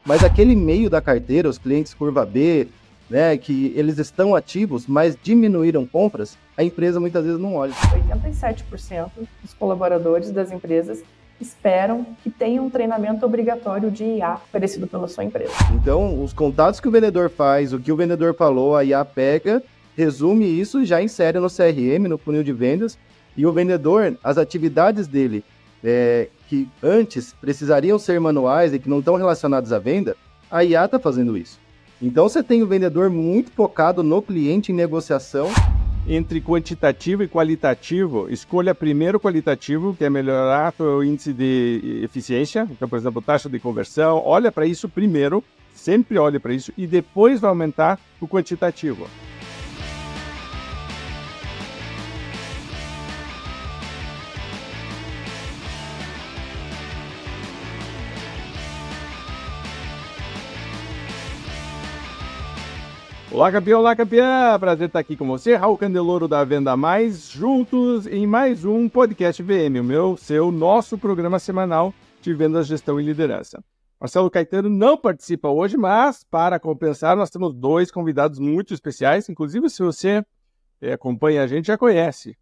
Mas aquele meio da carteira, os clientes curva B, né, que eles estão ativos, mas diminuíram compras, a empresa muitas vezes não olha. 87% dos colaboradores das empresas esperam que tenha um treinamento obrigatório de IA oferecido pela sua empresa. Então, os contatos que o vendedor faz, o que o vendedor falou, a IA pega, resume isso e já insere no CRM, no funil de vendas, e o vendedor, as atividades dele, que antes precisariam ser manuais e que não estão relacionadas à venda, a IA está fazendo isso. Então, você tem o vendedor muito focado no cliente em negociação. Entre quantitativo e qualitativo, escolha primeiro o qualitativo, que é melhorar o índice de eficiência, então, por exemplo, taxa de conversão. Olha para isso primeiro, sempre olhe para isso, e depois vai aumentar o quantitativo. Olá, campeão! Olá, campeã! Prazer estar aqui com você, Raul Candeloro da Venda Mais, juntos em mais um podcast VM, nosso programa semanal de vendas, gestão e liderança. Marcelo Caetano não participa hoje, mas para compensar nós temos dois convidados muito especiais, inclusive se você acompanha a gente já conhece,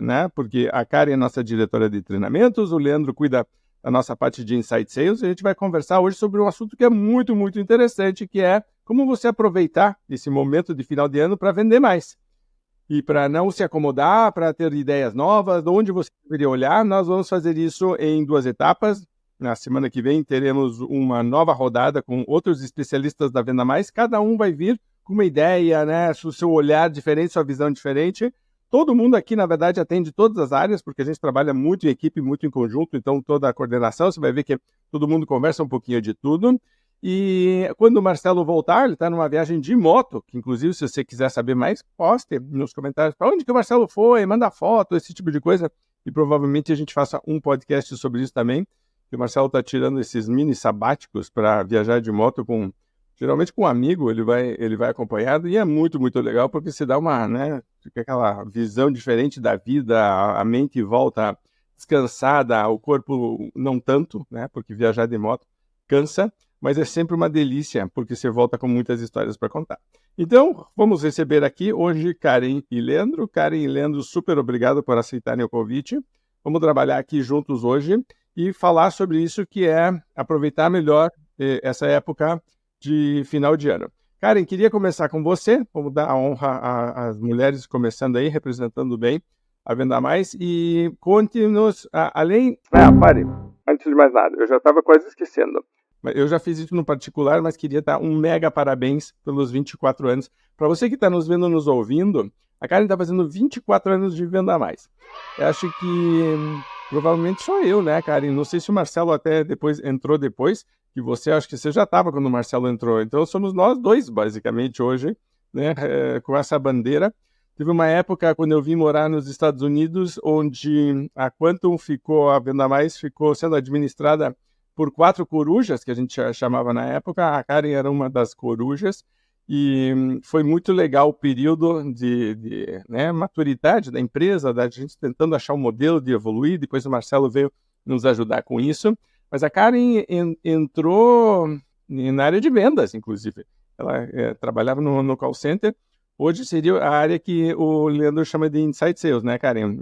né? Porque a Karen é nossa diretora de treinamentos, o Leandro cuida da nossa parte de Inside Sales, e a gente vai conversar hoje sobre um assunto que é muito, muito interessante, que é como você aproveitar esse momento de final de ano para vender mais. E para não se acomodar, para ter ideias novas, de onde você deveria olhar, nós vamos fazer isso em 2 etapas. Na semana que vem teremos uma nova rodada com outros especialistas da Venda Mais. Cada um vai vir com uma ideia, né, o seu olhar diferente, sua visão diferente. Todo mundo aqui, na verdade, atende todas as áreas, porque a gente trabalha muito em equipe, muito em conjunto, então toda a coordenação, você vai ver que todo mundo conversa um pouquinho de tudo. E quando o Marcelo voltar, ele está numa viagem de moto, que inclusive se você quiser saber mais, poste nos comentários para onde que o Marcelo foi, manda foto, esse tipo de coisa, e provavelmente a gente faça um podcast sobre isso também, que o Marcelo está tirando esses mini sabáticos para viajar de moto geralmente com um amigo, ele vai acompanhado, e é muito, muito legal, porque se dá uma, né, fica aquela visão diferente da vida, a mente volta descansada, o corpo não tanto, né, porque viajar de moto cansa, mas é sempre uma delícia, porque você volta com muitas histórias para contar. Então, vamos receber aqui hoje Karen e Leandro. Karen e Leandro, super obrigado por aceitarem o convite. Vamos trabalhar aqui juntos hoje e falar sobre isso, que é aproveitar melhor essa época de final de ano. Karen, queria começar com você. Vamos dar a honra às mulheres começando aí, representando bem a Venda Mais. E conte-nos, pare, antes de mais nada, eu já estava quase esquecendo. Eu já fiz isso no particular, mas queria dar um mega parabéns pelos 24 anos. Para você que está nos vendo, nos ouvindo, a Karen está fazendo 24 anos de Venda Mais. Eu acho que provavelmente sou eu, né, Karen? Não sei se o Marcelo até entrou depois, que você, acho que você já estava quando o Marcelo entrou. Então somos nós dois, basicamente, hoje, né, com essa bandeira. Teve uma época, quando eu vim morar nos Estados Unidos, onde a Quantum a Venda Mais ficou sendo administrada por 4 corujas, que a gente chamava na época. A Karen era uma das corujas, e foi muito legal o período de maturidade da empresa, da gente tentando achar um modelo de evoluir. Depois o Marcelo veio nos ajudar com isso. Mas a Karen entrou na área de vendas, inclusive. Ela trabalhava no call center. Hoje seria a área que o Leandro chama de Inside Sales, né, Karen?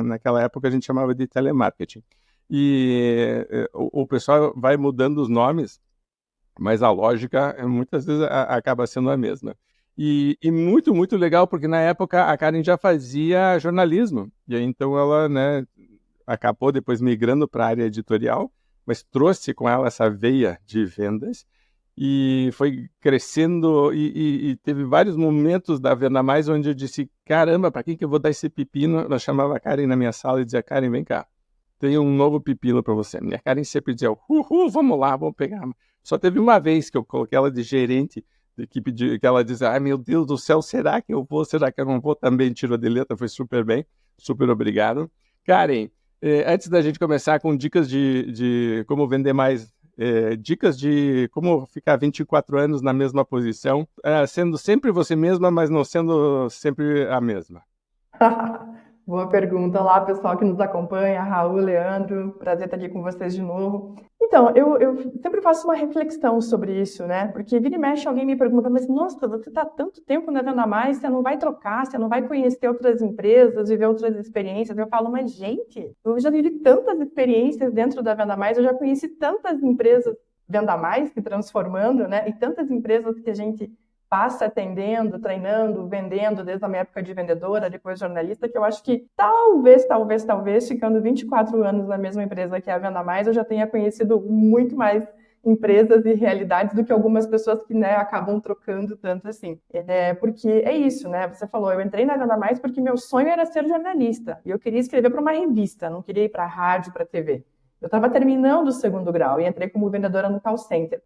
Naquela época a gente chamava de telemarketing. E o pessoal vai mudando os nomes, mas a lógica muitas vezes acaba sendo a mesma. E muito, muito legal, porque na época a Karen já fazia jornalismo, e aí então ela, né, acabou depois migrando para a área editorial, mas trouxe com ela essa veia de vendas, e foi crescendo, e teve vários momentos da Venda Mais onde eu disse, caramba, para quem que eu vou dar esse pepino? Eu chamava a Karen na minha sala e dizia, Karen, vem cá, tem um novo pepino para você. Minha Karen sempre dizia, vamos lá, vamos pegar. Só teve uma vez que eu coloquei ela de gerente de equipe, que ela dizia, ai meu Deus do céu, será que eu vou, será que eu não vou? Também tirou de letra, foi super bem, super obrigado. Karen, antes da gente começar com dicas de como vender mais, dicas de como ficar 24 anos na mesma posição, sendo sempre você mesma, mas não sendo sempre a mesma. Boa pergunta. Olá, pessoal que nos acompanha, Raul, Leandro, prazer estar aqui com vocês de novo. Então, eu sempre faço uma reflexão sobre isso, né? Porque vira e mexe alguém me pergunta, mas nossa, você está há tanto tempo na Venda Mais, você não vai trocar, você não vai conhecer outras empresas, viver outras experiências. Eu falo, mas gente, eu já vivi tantas experiências dentro da Venda Mais, eu já conheci tantas empresas Venda Mais se transformando, né? E tantas empresas que a gente passa atendendo, treinando, vendendo, desde a minha época de vendedora, depois jornalista, que eu acho que talvez, ficando 24 anos na mesma empresa que é a Venda Mais, eu já tenha conhecido muito mais empresas e realidades do que algumas pessoas que, né, acabam trocando tanto assim. Porque é isso, né? Você falou, eu entrei na Venda Mais porque meu sonho era ser jornalista, e eu queria escrever para uma revista, não queria ir para rádio, para TV. Eu estava terminando o segundo grau e entrei como vendedora no call center.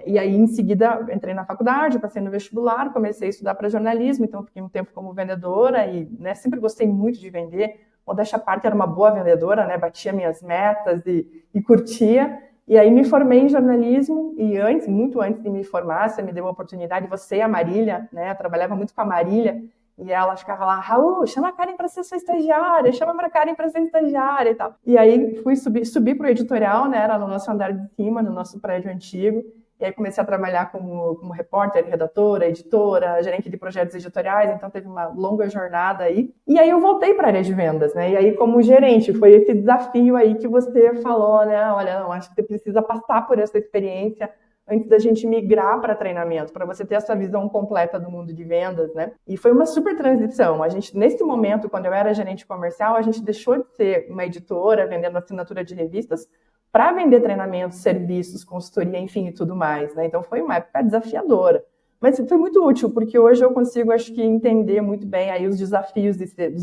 E aí, em seguida, entrei na faculdade, passei no vestibular, comecei a estudar para jornalismo, então fiquei um tempo como vendedora e, né, sempre gostei muito de vender. Modéstia à parte, era uma boa vendedora, né, batia minhas metas e curtia. E aí me formei em jornalismo e muito antes de me formar, você me deu a oportunidade, você e a Marília, né, eu trabalhava muito com a Marília, e ela ficava lá, Raul, chama a Karen para ser sua estagiária, chama a Karen para ser estagiária e tal. E aí fui subir para o editorial, né, era no nosso andar de cima, no nosso prédio antigo, e aí comecei a trabalhar como repórter, redatora, editora, gerente de projetos editoriais, então teve uma longa jornada aí. E aí eu voltei para a área de vendas, né, e aí como gerente, foi esse desafio aí que você falou, né, olha, não, acho que você precisa passar por essa experiência antes da gente migrar para treinamento, para você ter essa visão completa do mundo de vendas, né? E foi uma super transição. A gente, nesse momento, quando eu era gerente comercial, a gente deixou de ser uma editora vendendo assinatura de revistas para vender treinamentos, serviços, consultoria, enfim, e tudo mais, né? Então foi uma época desafiadora. Mas foi muito útil, porque hoje eu consigo, acho que, entender muito bem aí os desafios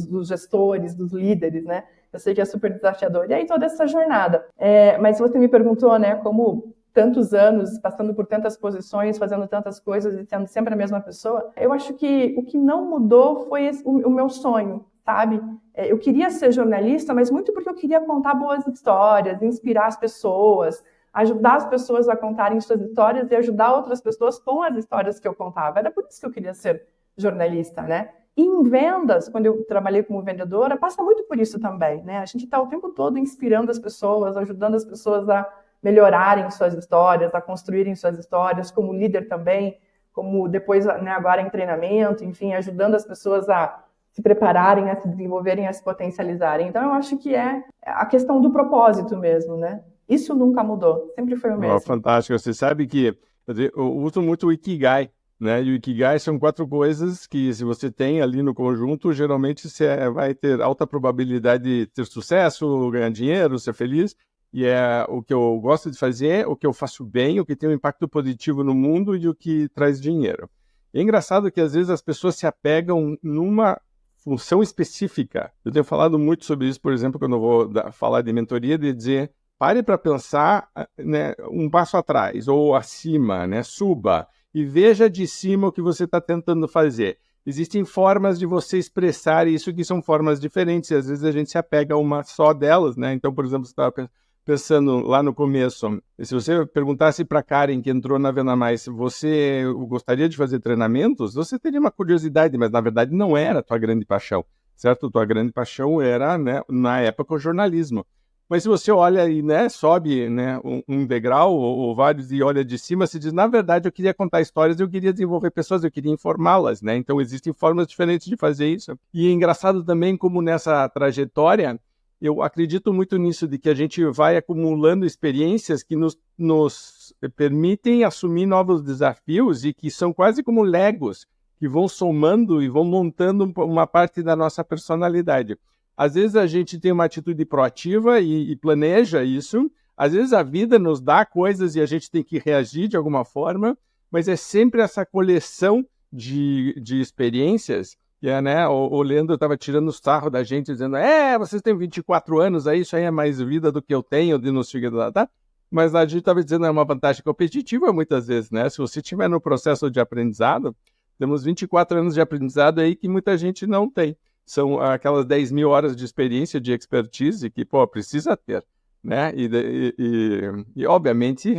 dos gestores, dos líderes, né? Eu sei que é super desafiador. E aí toda essa jornada. Mas você me perguntou, né, como tantos anos, passando por tantas posições, fazendo tantas coisas e sendo sempre a mesma pessoa, eu acho que o que não mudou foi o meu sonho, sabe? Eu queria ser jornalista, mas muito porque eu queria contar boas histórias, inspirar as pessoas, ajudar as pessoas a contarem suas histórias e ajudar outras pessoas com as histórias que eu contava. Era por isso que eu queria ser jornalista, né? E em vendas, quando eu trabalhei como vendedora, passa muito por isso também, né? A gente está o tempo todo inspirando as pessoas, ajudando as pessoas a melhorarem suas histórias, a construírem suas histórias, como líder também, como depois, né, agora em treinamento, enfim, ajudando as pessoas a se prepararem, a se desenvolverem, a se potencializarem. Então, eu acho que é a questão do propósito mesmo, né? Isso nunca mudou, sempre foi o mesmo. Fantástico. Você sabe que eu uso muito o Ikigai, né? E o Ikigai são 4 coisas que, se você tem ali no conjunto, geralmente você vai ter alta probabilidade de ter sucesso, ganhar dinheiro, ser feliz. E é o que eu gosto de fazer, o que eu faço bem, o que tem um impacto positivo no mundo e o que traz dinheiro. E é engraçado que às vezes as pessoas se apegam numa função específica. Eu tenho falado muito sobre isso, por exemplo, quando eu vou falar de mentoria, de dizer, pare para pensar, né, um passo atrás ou acima, né, suba e veja de cima o que você está tentando fazer. Existem formas de você expressar isso que são formas diferentes e às vezes a gente se apega a uma só delas, né? Então, por exemplo, você estava pensando lá no começo, se você perguntasse para a Karen, que entrou na Venda Mais, se você gostaria de fazer treinamentos, você teria uma curiosidade, mas na verdade não era a tua grande paixão, certo? Tua grande paixão era, né, na época, o jornalismo. Mas se você olha e, né, sobe, né, um degrau ou vários e olha de cima, você diz, na verdade, eu queria contar histórias, eu queria desenvolver pessoas, eu queria informá-las, né? Então existem formas diferentes de fazer isso. E é engraçado também como nessa trajetória, eu acredito muito nisso, de que a gente vai acumulando experiências que nos permitem assumir novos desafios e que são quase como legos, que vão somando e vão montando uma parte da nossa personalidade. Às vezes a gente tem uma atitude proativa e planeja isso, às vezes a vida nos dá coisas e a gente tem que reagir de alguma forma, mas é sempre essa coleção de experiências. Né, o Leandro estava tirando sarro da gente, dizendo, vocês têm 24 anos, aí isso aí é mais vida do que eu tenho, de não sei o que, tá? Mas a gente estava dizendo, é uma vantagem competitiva muitas vezes, né? Se você estiver no processo de aprendizado, temos 24 anos de aprendizado aí que muita gente não tem. São aquelas 10 mil horas de experiência, de expertise, que, precisa ter, né? E obviamente,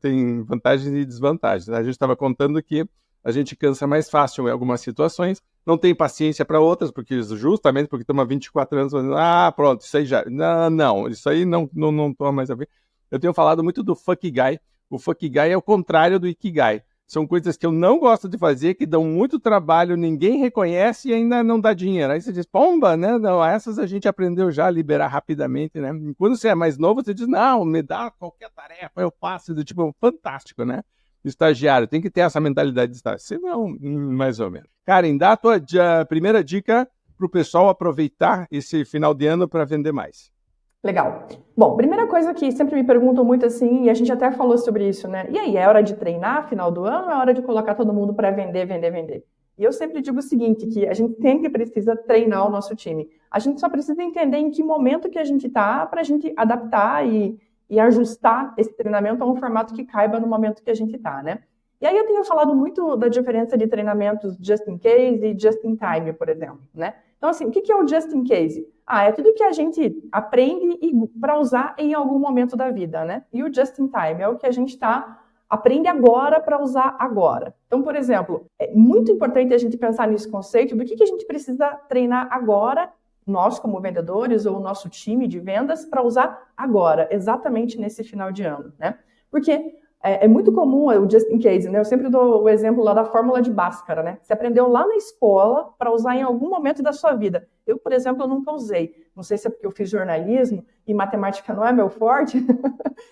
tem vantagens e desvantagens. A gente estava contando que a gente cansa mais fácil em algumas situações, não tem paciência para outras, justamente porque estamos há 24 anos fazendo, pronto, isso aí já, não, isso aí não toma mais a ver. Eu tenho falado muito do Fukigai. O Fukigai é o contrário do Ikigai. São coisas que eu não gosto de fazer, que dão muito trabalho, ninguém reconhece e ainda não dá dinheiro. Aí você diz, pomba, né? Não, essas a gente aprendeu já a liberar rapidamente, né? Quando você é mais novo, você diz, não, me dá qualquer tarefa, eu faço, do tipo, fantástico, né? Estagiário, tem que ter essa mentalidade de estágio. Senão, mais ou menos. Karen, dá a tua primeira dica para o pessoal aproveitar esse final de ano para vender mais. Legal. Bom, primeira coisa que sempre me perguntam muito assim, e a gente até falou sobre isso, né? E aí, é hora de treinar final do ano ou é hora de colocar todo mundo para vender? E eu sempre digo o seguinte, que a gente sempre precisa treinar o nosso time. A gente só precisa entender em que momento que a gente está para a gente adaptar e ajustar esse treinamento a um formato que caiba no momento que a gente está, né? E aí eu tenho falado muito da diferença de treinamentos just in case e just in time, por exemplo, né? Então, assim, o que é o just in case? É tudo que a gente aprende para usar em algum momento da vida, né? E o just in time é o que a gente aprende agora para usar agora. Então, por exemplo, é muito importante a gente pensar nesse conceito do que a gente precisa treinar agora, nós como vendedores ou o nosso time de vendas, para usar agora, exatamente nesse final de ano, né? Porque é muito comum o just in case, né? Eu sempre dou o exemplo lá da fórmula de Bhaskara, né? Você aprendeu lá na escola para usar em algum momento da sua vida. Eu, por exemplo, eu nunca usei. Não sei se é porque eu fiz jornalismo e matemática não é meu forte.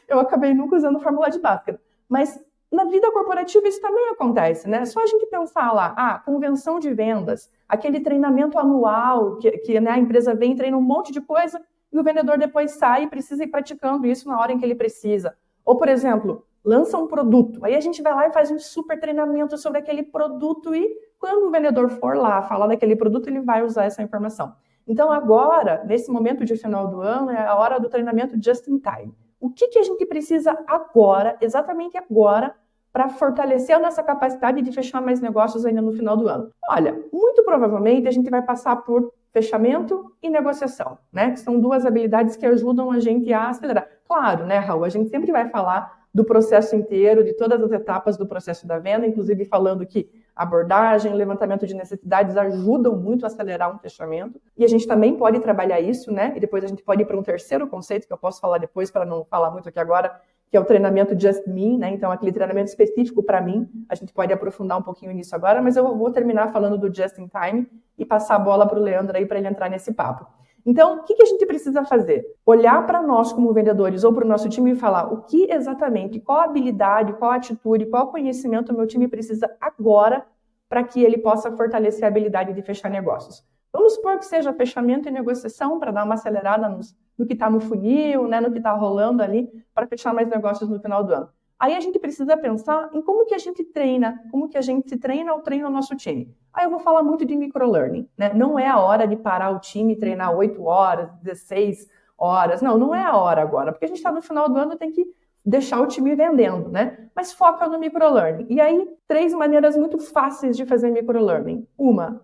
Eu acabei nunca usando a fórmula de Bhaskara. Mas na vida corporativa isso também acontece, né? Só a gente pensar lá, convenção de vendas, aquele treinamento anual que né, a empresa vem e treina um monte de coisa e o vendedor depois sai e precisa ir praticando isso na hora em que ele precisa. Ou, por exemplo, lança um produto, aí a gente vai lá e faz um super treinamento sobre aquele produto e quando o vendedor for lá falar daquele produto, ele vai usar essa informação. Então agora, nesse momento de final do ano, é a hora do treinamento just in time. O que a gente precisa agora, exatamente agora, para fortalecer a nossa capacidade de fechar mais negócios ainda no final do ano? Olha, muito provavelmente a gente vai passar por fechamento e negociação, né? Que são duas habilidades que ajudam a gente a acelerar. Claro, né, Raul? A gente sempre vai falar do processo inteiro, de todas as etapas do processo da venda, inclusive falando que abordagem, levantamento de necessidades ajudam muito a acelerar um fechamento. E a gente também pode trabalhar isso, né? E depois a gente pode ir para um terceiro conceito, que eu posso falar depois, para não falar muito aqui agora, que é o treinamento Just Me, né? Então, aquele treinamento específico para mim. A gente pode aprofundar um pouquinho nisso agora, mas eu vou terminar falando do Just in Time e passar a bola para o Leandro aí para ele entrar nesse papo. Então, o que a gente precisa fazer? Olhar para nós como vendedores ou para o nosso time e falar o que exatamente, qual habilidade, qual atitude, qual conhecimento o meu time precisa agora para que ele possa fortalecer a habilidade de fechar negócios. Vamos supor que seja fechamento e negociação para dar uma acelerada no que está no funil, né, no que está rolando ali, para fechar mais negócios no final do ano. Aí a gente precisa pensar em como que a gente treina, como que a gente se treina ou treina o nosso time. Aí eu vou falar muito de microlearning, né? Não é a hora de parar o time e treinar 8 horas, 16 horas. Não é a hora agora, porque a gente está no final do ano e tem que deixar o time vendendo, né? Mas foca no microlearning. E aí, 3 maneiras muito fáceis de fazer microlearning. Uma,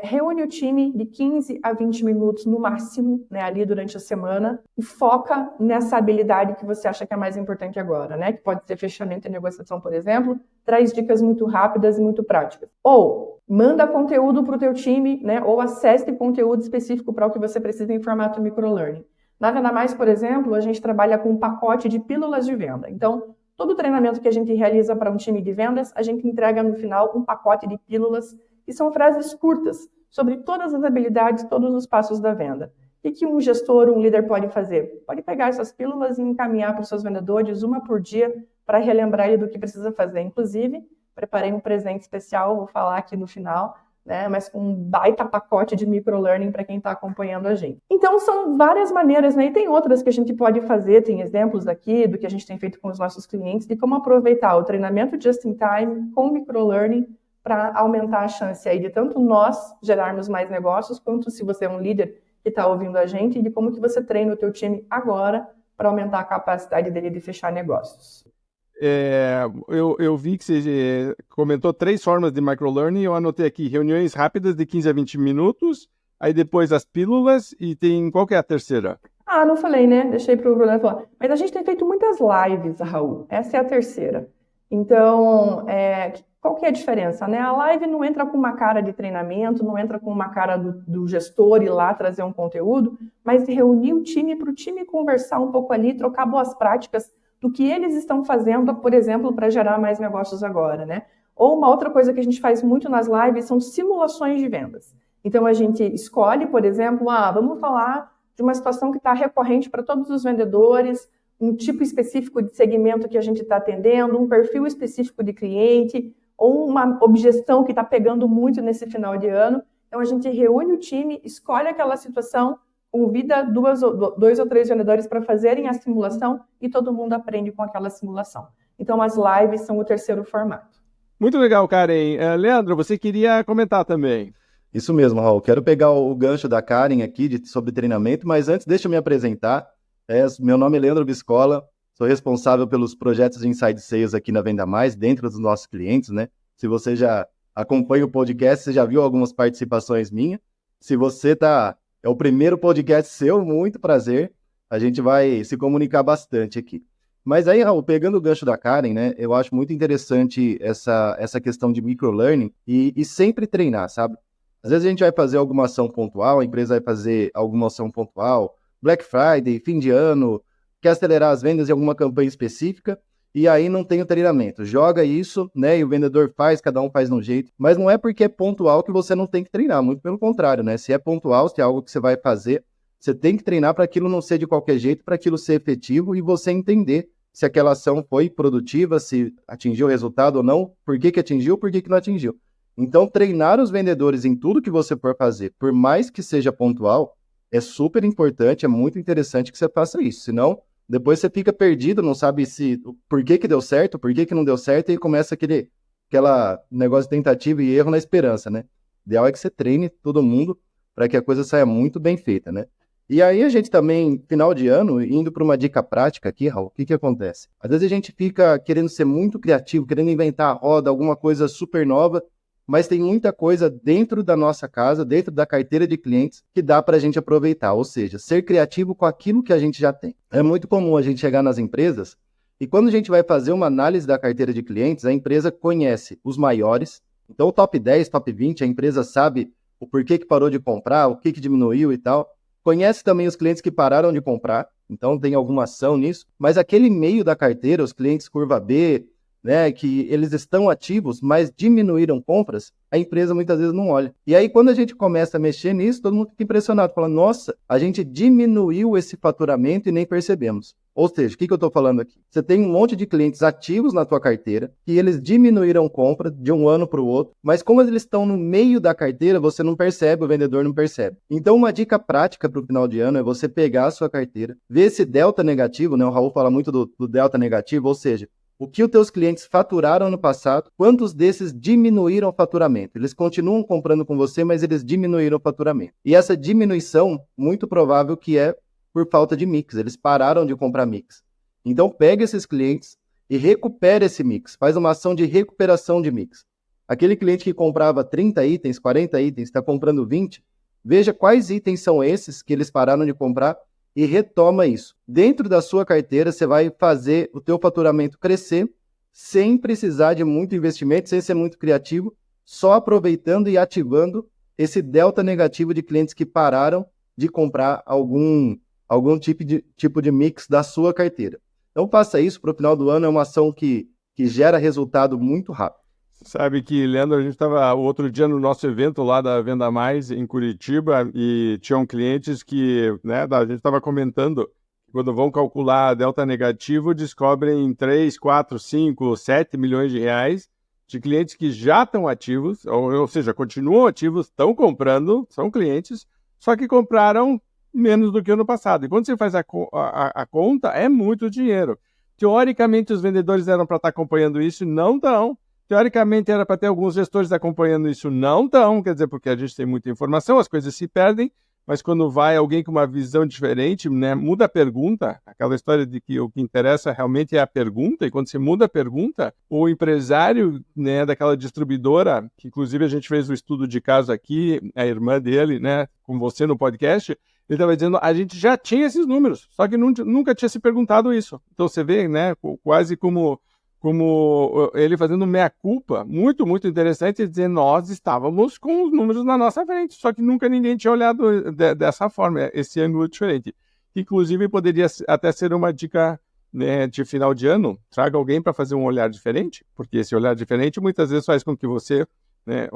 reúne o time de 15 a 20 minutos no máximo, né, ali durante a semana e foca nessa habilidade que você acha que é mais importante agora, né? Que pode ser fechamento e negociação, por exemplo. Traz dicas muito rápidas e muito práticas. Ou manda conteúdo para o teu time, né? Ou acesse conteúdo específico para o que você precisa em formato microlearning. Nada mais, por exemplo, a gente trabalha com um pacote de pílulas de venda. Então, todo treinamento que a gente realiza para um time de vendas, a gente entrega no final um pacote de pílulas que são frases curtas sobre todas as habilidades, todos os passos da venda. O que um gestor, um líder pode fazer? Pode pegar essas pílulas e encaminhar para os seus vendedores, uma por dia, para relembrar ele do que precisa fazer. Inclusive, preparei um presente especial, vou falar aqui no final, né, mas com um baita pacote de microlearning para quem está acompanhando a gente. Então, são várias maneiras, né? E tem outras que a gente pode fazer, tem exemplos aqui do que a gente tem feito com os nossos clientes, de como aproveitar o treinamento just in time com microlearning para aumentar a chance aí de tanto nós gerarmos mais negócios, quanto se você é um líder que está ouvindo a gente, e de como que você treina o teu time agora para aumentar a capacidade dele de fechar negócios. Eu vi que você comentou 3 formas de microlearning, eu anotei aqui reuniões rápidas de 15 a 20 minutos, aí depois as pílulas e tem, qual que é a terceira? Não falei, né? Deixei para o Bruno falar. Mas a gente tem feito muitas lives, Raul, essa é a terceira. Então, qual que é a diferença, né? A live não entra com uma cara de treinamento, não entra com uma cara do gestor ir lá trazer um conteúdo, mas reunir o time para o time conversar um pouco ali, trocar boas práticas do que eles estão fazendo, por exemplo, para gerar mais negócios agora, né? Ou uma outra coisa que a gente faz muito nas lives são simulações de vendas. Então, a gente escolhe, por exemplo, vamos falar de uma situação que está recorrente para todos os vendedores, um tipo específico de segmento que a gente está atendendo, um perfil específico de cliente, ou uma objeção que está pegando muito nesse final de ano. Então, a gente reúne o time, escolhe aquela situação, convida 2 ou 3 vendedores para fazerem a simulação e todo mundo aprende com aquela simulação. Então, as lives são o terceiro formato. Muito legal, Karen. Leandro, você queria comentar também. Isso mesmo, Raul. Quero pegar o gancho da Karen aqui sobre treinamento, mas antes deixa eu me apresentar. Meu nome é Leandro Biscola, sou responsável pelos projetos de Inside Sales aqui na Venda Mais, dentro dos nossos clientes, né? Se você já acompanha o podcast, você já viu algumas participações minhas. Se você é o primeiro podcast seu, muito prazer. A gente vai se comunicar bastante aqui. Mas aí, Raul, pegando o gancho da Karen, né? Eu acho muito interessante essa questão de microlearning e sempre treinar, sabe? Às vezes a gente vai fazer alguma ação pontual, a empresa vai fazer alguma ação pontual, Black Friday, fim de ano, quer acelerar as vendas em alguma campanha específica, e aí não tem o treinamento. Joga isso, né, e o vendedor faz, cada um faz de um jeito, mas não é porque é pontual que você não tem que treinar, muito pelo contrário, né? Se é pontual, se é algo que você vai fazer, você tem que treinar para aquilo não ser de qualquer jeito, para aquilo ser efetivo e você entender se aquela ação foi produtiva, se atingiu o resultado ou não, por que atingiu, por que não atingiu. Então, treinar os vendedores em tudo que você for fazer, por mais que seja pontual, é super importante, é muito interessante que você faça isso. Senão, depois você fica perdido, não sabe por que deu certo, por que não deu certo, e começa aquela negócio de tentativa e erro na esperança, né? O ideal é que você treine todo mundo para que a coisa saia muito bem feita, né? E aí a gente também, final de ano, indo para uma dica prática aqui, Raul, o que acontece? Às vezes a gente fica querendo ser muito criativo, querendo inventar a roda, alguma coisa super nova, mas tem muita coisa dentro da nossa casa, dentro da carteira de clientes, que dá para a gente aproveitar, ou seja, ser criativo com aquilo que a gente já tem. É muito comum a gente chegar nas empresas e quando a gente vai fazer uma análise da carteira de clientes, a empresa conhece os maiores, então o top 10, top 20, a empresa sabe o porquê que parou de comprar, o que diminuiu e tal, conhece também os clientes que pararam de comprar, então tem alguma ação nisso, mas aquele meio da carteira, os clientes curva B, né, que eles estão ativos, mas diminuíram compras, a empresa muitas vezes não olha. E aí, quando a gente começa a mexer nisso, todo mundo fica impressionado, fala, nossa, a gente diminuiu esse faturamento e nem percebemos. Ou seja, o que eu estou falando aqui? Você tem um monte de clientes ativos na tua carteira, que eles diminuíram compra de um ano para o outro, mas como eles estão no meio da carteira, você não percebe, o vendedor não percebe. Então, uma dica prática para o final de ano é você pegar a sua carteira, ver esse delta negativo, né? O Raul fala muito do delta negativo, ou seja, o que os teus clientes faturaram no passado, quantos desses diminuíram o faturamento? Eles continuam comprando com você, mas eles diminuíram o faturamento. E essa diminuição, muito provável que é por falta de mix. Eles pararam de comprar mix. Então, pega esses clientes e recupera esse mix. Faz uma ação de recuperação de mix. Aquele cliente que comprava 30 itens, 40 itens, está comprando 20, veja quais itens são esses que eles pararam de comprar e retoma isso. Dentro da sua carteira, você vai fazer o teu faturamento crescer sem precisar de muito investimento, sem ser muito criativo, só aproveitando e ativando esse delta negativo de clientes que pararam de comprar algum tipo de mix da sua carteira. Então, faça isso para o final do ano, é uma ação que gera resultado muito rápido. Sabe que, Leandro, a gente estava outro dia no nosso evento lá da Venda Mais, em Curitiba, e tinham clientes que, né, a gente estava comentando, quando vão calcular a delta negativo, descobrem 3, 4, 5, 7 milhões de reais de clientes que já estão ativos, ou seja, continuam ativos, estão comprando, são clientes, só que compraram menos do que ano passado. E quando você faz a conta, é muito dinheiro. Teoricamente, os vendedores eram para estar acompanhando isso, não estão. Teoricamente, era para ter alguns gestores acompanhando isso, não estão, quer dizer, porque a gente tem muita informação, as coisas se perdem, mas quando vai alguém com uma visão diferente, né, muda a pergunta, aquela história de que o que interessa realmente é a pergunta, e quando você muda a pergunta, o empresário, né, daquela distribuidora, que inclusive a gente fez o estudo de caso aqui, a irmã dele, né, com você no podcast, ele estava dizendo, a gente já tinha esses números, só que nunca tinha se perguntado isso. Então você vê, né, quase como como ele fazendo meia-culpa, muito, muito interessante, dizer nós estávamos com os números na nossa frente, só que nunca ninguém tinha olhado dessa forma, esse ângulo diferente. Inclusive, poderia até ser uma dica, né, de final de ano, traga alguém para fazer um olhar diferente, porque esse olhar diferente muitas vezes faz com que você, né,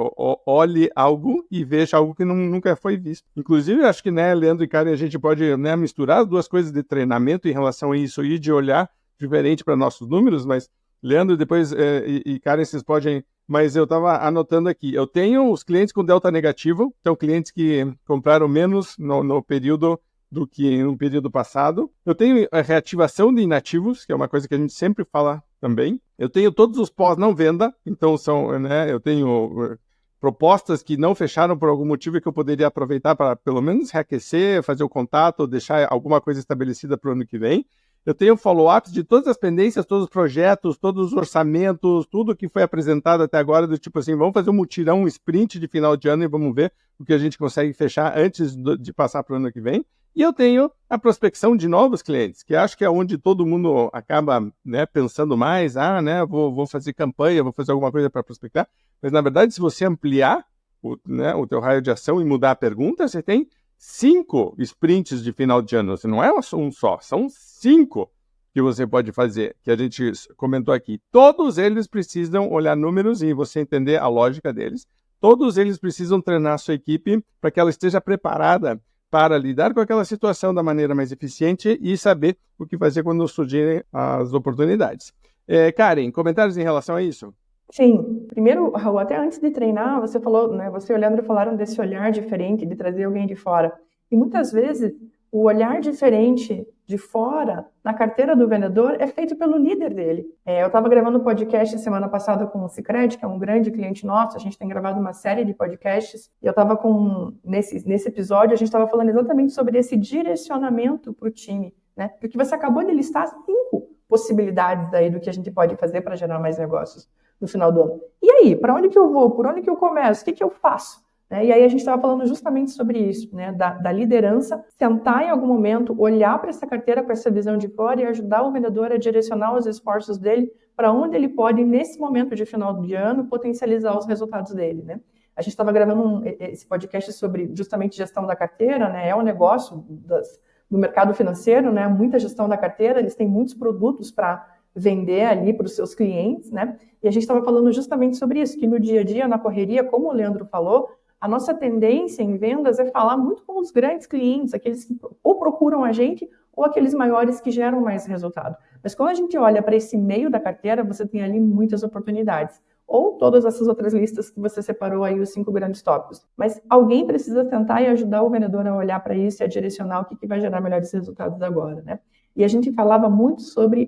olhe algo e veja algo que nunca foi visto. Inclusive, acho que, né, Leandro e Karen, a gente pode, né, misturar as duas coisas de treinamento em relação a isso e de olhar diferente para nossos números, mas Leandro, depois, e Karen, vocês podem... Mas eu estava anotando aqui. Eu tenho os clientes com delta negativo, então clientes que compraram menos no período do que no período passado. Eu tenho a reativação de inativos, que é uma coisa que a gente sempre fala também. Eu tenho todos os pós não venda, então são, né, eu tenho propostas que não fecharam por algum motivo e que eu poderia aproveitar para pelo menos reaquecer, fazer o contato, deixar alguma coisa estabelecida para o ano que vem. Eu tenho follow-ups de todas as pendências, todos os projetos, todos os orçamentos, tudo que foi apresentado até agora, do tipo assim, vamos fazer um mutirão, um sprint de final de ano e vamos ver o que a gente consegue fechar antes de passar para o ano que vem. E eu tenho a prospecção de novos clientes, que acho que é onde todo mundo acaba, né, pensando mais, né, vou fazer campanha, vou fazer alguma coisa para prospectar. Mas, na verdade, se você ampliar o teu raio de ação e mudar a pergunta, você tem 5 sprints de final de ano. Não é um só, são 5 que você pode fazer, que a gente comentou aqui. Todos eles precisam olhar números e você entender a lógica deles. Todos eles precisam treinar a sua equipe para que ela esteja preparada para lidar com aquela situação da maneira mais eficiente e saber o que fazer quando surgirem as oportunidades. Karen, comentários em relação a isso? Sim. Primeiro, Raul, até antes de treinar, você falou, né, você e o Leandro falaram desse olhar diferente, de trazer alguém de fora. E muitas vezes, o olhar diferente de fora, na carteira do vendedor, é feito pelo líder dele. Eu estava gravando um podcast semana passada com o Sicredi, que é um grande cliente nosso, a gente tem gravado uma série de podcasts, e eu estava nesse episódio, a gente estava falando exatamente sobre esse direcionamento para o time, né? Porque você acabou de listar 5 possibilidades aí do que a gente pode fazer para gerar mais negócios no final do ano. E aí, para onde que eu vou? Por onde que eu começo? O que que eu faço? E aí a gente estava falando justamente sobre isso, né? Da liderança, sentar em algum momento, olhar para essa carteira com essa visão de fora e ajudar o vendedor a direcionar os esforços dele para onde ele pode, nesse momento de final de ano, potencializar os resultados dele, né? A gente estava gravando esse podcast sobre justamente gestão da carteira, né? É um negócio do mercado financeiro, né? Muita gestão da carteira, eles têm muitos produtos para vender ali para os seus clientes, né? E a gente estava falando justamente sobre isso, que no dia a dia, na correria, como o Leandro falou, a nossa tendência em vendas é falar muito com os grandes clientes, aqueles que ou procuram a gente ou aqueles maiores que geram mais resultado. Mas quando a gente olha para esse meio da carteira, você tem ali muitas oportunidades. Ou todas essas outras listas que você separou aí, os 5 grandes tópicos. Mas alguém precisa tentar e ajudar o vendedor a olhar para isso e a direcionar o que vai gerar melhores resultados agora, né? E a gente falava muito sobre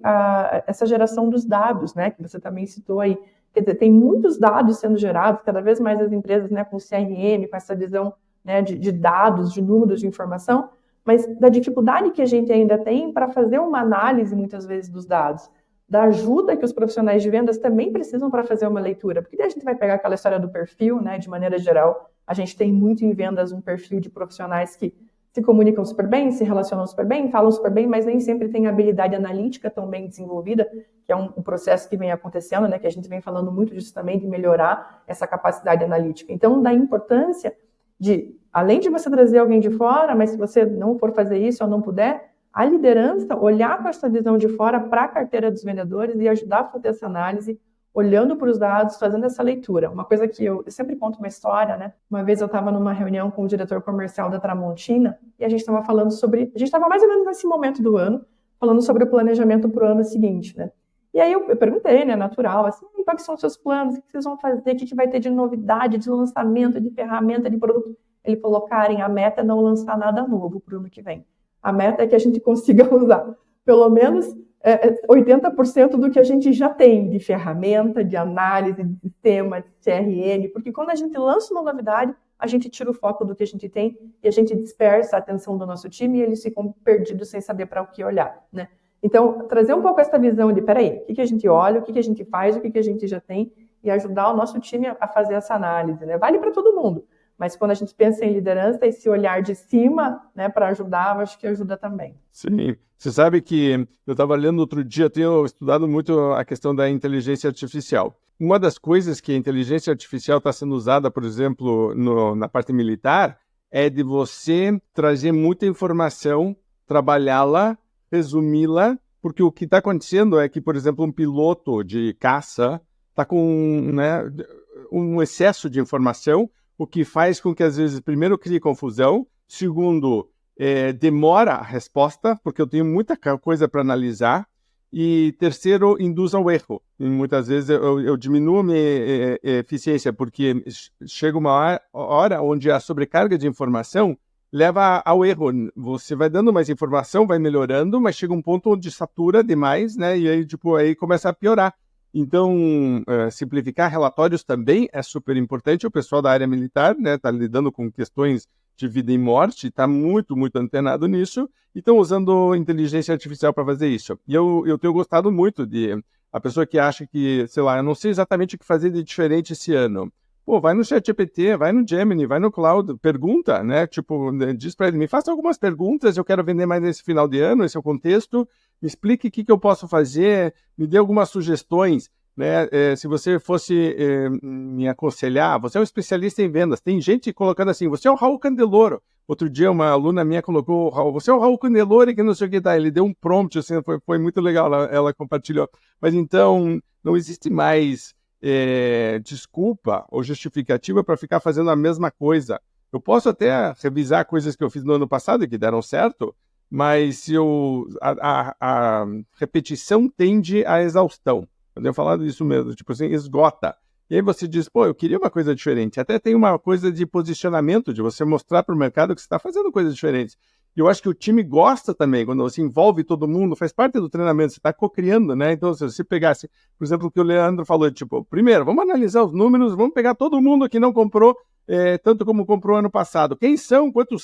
essa geração dos dados, né, que você também citou aí. Quer dizer, tem muitos dados sendo gerados, cada vez mais as empresas, né, com CRM, com essa visão, né, de dados, de números de informação, mas da dificuldade que a gente ainda tem para fazer uma análise, muitas vezes, dos dados, da ajuda que os profissionais de vendas também precisam para fazer uma leitura, porque daí a gente vai pegar aquela história do perfil, né, de maneira geral, a gente tem muito em vendas um perfil de profissionais que se comunicam super bem, se relacionam super bem, falam super bem, mas nem sempre tem a habilidade analítica tão bem desenvolvida, que é um processo que vem acontecendo, né, que a gente vem falando muito disso também, de melhorar essa capacidade analítica. Então, da importância de, além de você trazer alguém de fora, mas se você não for fazer isso ou não puder, a liderança olhar com essa visão de fora para a carteira dos vendedores e ajudar a fazer essa análise, olhando para os dados, fazendo essa leitura. Uma coisa que eu sempre conto uma história, né? Uma vez eu estava numa reunião com o diretor comercial da Tramontina e a gente estava falando sobre... A gente estava mais ou menos nesse momento do ano, falando sobre o planejamento para o ano seguinte, né? E aí eu perguntei, né, natural, assim, quais são os seus planos? O que vocês vão fazer? O que vai ter de novidade, de lançamento, de ferramenta, de produto? Ele falou, Karen, a meta é não lançar nada novo para o ano que vem. A meta é que a gente consiga usar pelo menos 80% do que a gente já tem de ferramenta, de análise, de sistema, de CRM, porque quando a gente lança uma novidade, a gente tira o foco do que a gente tem e a gente dispersa a atenção do nosso time e eles ficam perdidos sem saber para o que olhar, né? Então, trazer um pouco essa visão de, peraí, o que a gente olha, o que a gente faz, o que a gente já tem e ajudar o nosso time a fazer essa análise, né? Vale para todo mundo. Mas quando a gente pensa em liderança, esse olhar de cima, né, para ajudar, eu acho que ajuda também. Sim, você sabe que eu estava lendo outro dia, tenho estudado muito a questão da inteligência artificial. Uma das coisas que a inteligência artificial está sendo usada, por exemplo, na parte militar, é de você trazer muita informação, trabalhá-la, resumi-la, porque o que está acontecendo é que, por exemplo, um piloto de caça está com, né, um excesso de informação, o que faz com que, às vezes, primeiro, crie confusão, segundo, demora a resposta, porque eu tenho muita coisa para analisar, e terceiro, induz ao erro. E muitas vezes eu diminuo a minha eficiência, porque chega uma hora onde a sobrecarga de informação leva ao erro. Você vai dando mais informação, vai melhorando, mas chega um ponto onde satura demais, né? E aí, aí começa a piorar. Então, simplificar relatórios também é super importante. O pessoal da área militar, né, está lidando com questões de vida e morte, está muito, muito antenado nisso, e estão usando inteligência artificial para fazer isso. E eu tenho gostado muito de a pessoa que acha que, sei lá, eu não sei exatamente o que fazer de diferente esse ano. Pô, vai no ChatGPT, vai no Gemini, vai no Cloud, pergunta, né? Tipo, diz para ele, me faça algumas perguntas, eu quero vender mais nesse final de ano, esse é o contexto, me explique o que eu posso fazer, me dê algumas sugestões, né? Se você fosse me aconselhar, você é um especialista em vendas, tem gente colocando assim, você é o Raul Candeloro. Outro dia uma aluna minha colocou, você é o Raul Candeloro, que não sei o que dá, ele deu um prompt, assim, foi muito legal, ela compartilhou. Mas então, não existe mais desculpa ou justificativa para ficar fazendo a mesma coisa. Eu posso até revisar coisas que eu fiz no ano passado e que deram certo, mas se a repetição tende à exaustão. Eu tenho falado isso mesmo, tipo assim, esgota. E aí você diz, pô, eu queria uma coisa diferente. Até tem uma coisa de posicionamento, de você mostrar para o mercado que você está fazendo coisas diferentes. E eu acho que o time gosta também, quando você envolve todo mundo, faz parte do treinamento, você está co-criando, né? Então, se você pegasse, por exemplo, o que o Leandro falou, tipo, primeiro, vamos analisar os números, vamos pegar todo mundo que não comprou, tanto como comprou ano passado. Quem são, quanto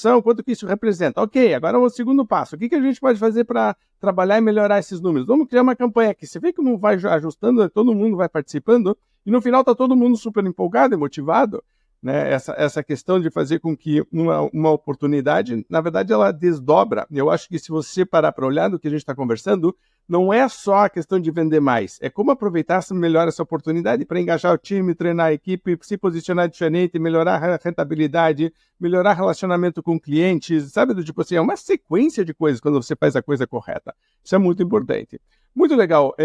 que isso representa? Ok, agora o segundo passo. O que a gente pode fazer para trabalhar e melhorar esses números? Vamos criar uma campanha aqui. Você vê como vai ajustando, todo mundo vai participando, e no final está todo mundo super empolgado e motivado. Né, essa questão de fazer com que uma oportunidade, na verdade, ela desdobra. Eu acho que se você parar para olhar do que a gente está conversando, não é só a questão de vender mais, é como aproveitar melhor essa oportunidade para engajar o time, treinar a equipe, se posicionar diferente, melhorar a rentabilidade, melhorar relacionamento com clientes, sabe? Do tipo assim, é uma sequência de coisas quando você faz a coisa correta. Isso é muito importante. Muito legal.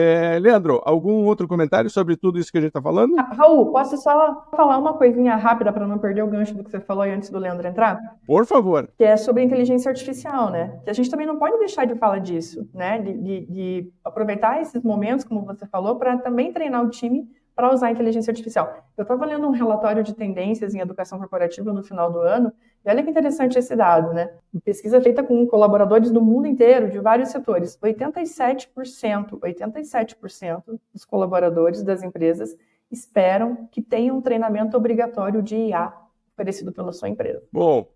Leandro, algum outro comentário sobre tudo isso que a gente está falando? Raul, posso só falar uma coisinha rápida para não perder o gancho do que você falou aí antes do Leandro entrar? Por favor. Que é sobre inteligência artificial, né? Que a gente também não pode deixar de falar disso, né? De aproveitar esses momentos, como você falou, para também treinar o time para usar a inteligência artificial. Eu estava lendo um relatório de tendências em educação corporativa no final do ano, e olha que interessante esse dado, né? Uma pesquisa feita com colaboradores do mundo inteiro, de vários setores. 87% dos colaboradores das empresas esperam que tenham um treinamento obrigatório de IA oferecido pela sua empresa. Bom,